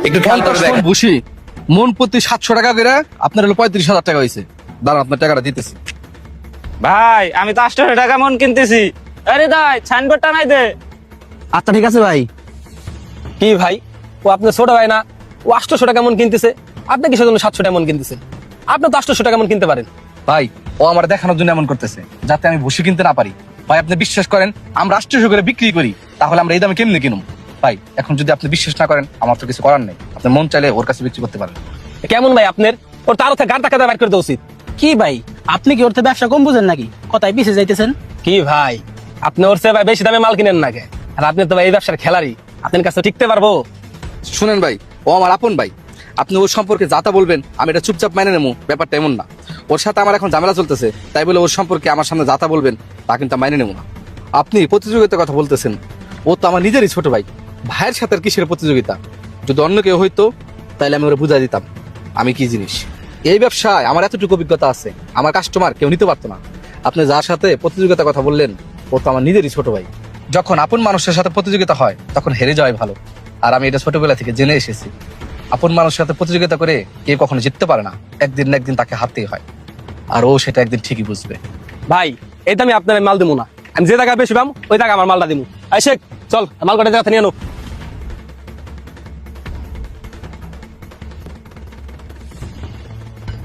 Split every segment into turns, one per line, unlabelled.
একটু খেয়াল করে দেখেন।
বসি মন প্রতি 700 টাকা করে আপনার হলো 35,000 টাকা হয়েছে। দাঁড়ান আপনার টাকাটা দিতেছি।
ভাই আমি তো 800 টাকা মন কিনতেছি। আরে দাই সাইনবোর্ডটা নাই দে।
আচ্ছা ঠিক আছে ভাই।
কি ভাই, ও আপনার ছোট ভাই না? ও 800 টাকা মন কিনতেছে, আপনি কিসের জন্য 700 টাকা মন কিনতেছেন? আপনি তো 800 টাকা মন কিনতে পারেন।
ভাই ও আমার দেখানোর জন্য এমন করতেছে যাতে আমি বসে কিনতে না পারি। ভাই আপনি বিশ্বাস করেন আমরা 800 করে বিক্রি করি, তাহলে আমরা এই দামে কেমনে কিনুম? ভাই এখন যদি আপনি বিশ্বাস না করেন আমার তো কিছু করার নেই, আপনি মন চাইলে ওর কাছে বিক্রি করতে পারেন।
কেমন ভাই আপনার? ওর তার থেকে গান টাকা বাইর করে দেওয়া উচিত।
কি ভাই, আপনি কি ওরতে ব্যবসা কম বুঝেন নাকি? কথায় পিছে যাইতেছেন।
কি ভাই, আপনি ওর চেয়ে ভাই বেশি দামে মাল কিনেন নাকি? আর আপনি তো ভাই এই ব্যবসার খেলারি, আপনার কাছে টিকতে পারবো?
শুনেন ভাই, ও আমার আপন ভাই, আপনি ওর সম্পর্কে যা তা বলবেন আমি এটা চুপচাপ মেনে নেবো, ব্যাপারটা এমন না। ওর সাথে আমার এখন ঝামেলা চলতেছে, তাই বলে ওর সম্পর্কে আমার সামনে যা তা বলবেন তা কিন্তু আমি মেনে নেবো না। আপনি প্রতিযোগিতার কথা বলতেছেন, ও তো আমার নিজেরই ছোট ভাই। ভাইয়ের সাথে আর কিসের প্রতিযোগিতা? যদি অন্য কেউ হইতো তাহলে আমি ওরা বুঝাই দিতাম আমি কি জিনিস। এই ব্যবসায় আমার এতটুকু অভিজ্ঞতা আছে, আমার কাস্টমার কেউ নিতে পারতো না। আপনি যার সাথে প্রতিযোগিতার কথা বললেন ও তো আমার নিজেরই ছোট ভাই। যখন আপন মানুষের সাথে প্রতিযোগিতা হয় তখন হেরে যাওয়াই ভালো। আর আমি এটা ছোটবেলা থেকে জেনে এসেছি, আপন মানুষের সাথে প্রতিযোগিতা করে কেউ কখনো জিততে পারে না, একদিন না একদিন তাকে হারতেই হয়। আর ও সেটা একদিন ঠিকই বুঝবে।
ভাই এই দামে আপনার মাল দেবো না, আমি যে টাকা বেশি পাম ওই টাকা আমার মালটা দিব। এই শেখ চল মাল কটা জায়গা নিয়ে আনো।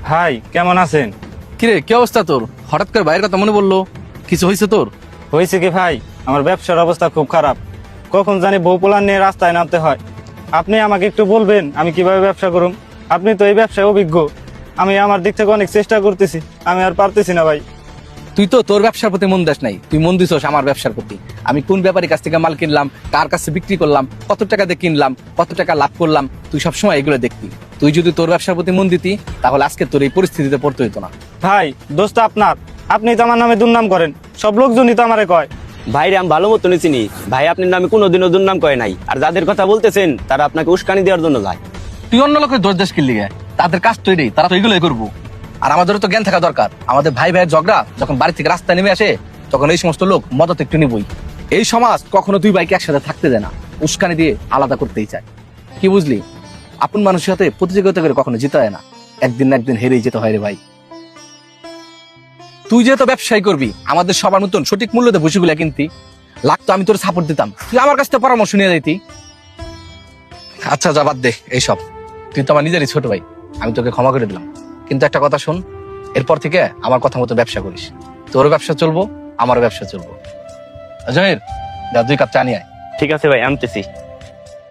ভাই কেমন আছেন?
কিরে কি অবস্থা তোর? হঠাৎ করে বাইরের কথা মনে বললো, কিছু হয়েছে তোর?
হয়েছে কি ভাই, আমার ব্যবসার অবস্থা খুব খারাপ। কখন জানি বউ পোলান নিয়ে রাস্তায় নামতে হয়। আপনি আমাকে একটু বলবেন আমি কিভাবে ব্যবসা করুম? আপনি তো এই ব্যবসায় অভিজ্ঞ। আমি আমার দিক থেকে অনেক চেষ্টা করতেছি, আমি আর পারতেছি না ভাই।
তুই তো তোর ব্যবসার প্রতি মন দেস নাই, তুই মন দিছস আমার ব্যবসার প্রতি। আমি কোন ব্যাপারীর কাছ থেকে মাল কিনলাম, কার কাছে বিক্রি করলাম, কত টাকা দিয়ে কিনলাম, কত টাকা লাভ করলাম, তুই সবসময় এগুলো দেখতি। তুই যদি তোর ব্যবসার প্রতি মন দিতি তাহলে আজকে তোর এই পরিস্থিতিতে পড়তে হইতো না।
ভাই দোস্ত আপনার, আপনি তো আমার নামে দুর্নাম করেন, সব লোকজনই তো আমারে কয়।
ভাইরে আমি ভালো মতনই চিনি, ভাই আপনার নামে কোনোদিনও দুর্নাম করে নাই। আর যাদের কথা বলতেছেন তারা আপনাকে উস্কানি দেওয়ার জন্য যায়।
তুই অন্য লোকের দোষ দেশ কিনলি গে, তাদের কাজ তৈরি, তারা তো এগুলোই করবো। আর আমাদেরও তো জ্ঞান থাকা দরকার। আমাদের ভাই ভাইয়ের ঝগড়া যখন বাড়ি থেকে রাস্তায় নেমে আসে তখন এই সমস্ত লোক মদত একটু নিবই। এই সমাজ কখনো দুই ভাইকে একসাথে থাকতে দেয় না, উস্কানি দিয়ে আলাদা করতেই চায়। কি বুঝলি? আপন মানুষের সাথে প্রতিযোগিতা করে কখনো জিতে হয় না, একদিন না একদিন হেরেই যেতে হয় রে ভাই। তুই যেহেতু ব্যবসায়ী করবি, আমাদের সবার মতন সঠিক মূল্যতে ভুসিগুলা কিনতি, লাগতো আমি তোর সাপোর্ট দিতাম, তুই আমার কাছ থেকে পরামর্শ নিয়ে যাইতি। আচ্ছা যা বাদ দে এইসব, তুই তো আমার নিজেরই ছোট ভাই, আমি তোকে ক্ষমা করে দিলাম। কিন্তু একটা কথা শোন, এরপর থেকে আমার কথা মতো ব্যবসা করিস। তোরও ব্যবসা চলবো, আমারও ব্যবসা চলবো। জহির, যা 2 কাপ চা নিয়ে আয়।
ঠিক আছে ভাই, আনতেছি।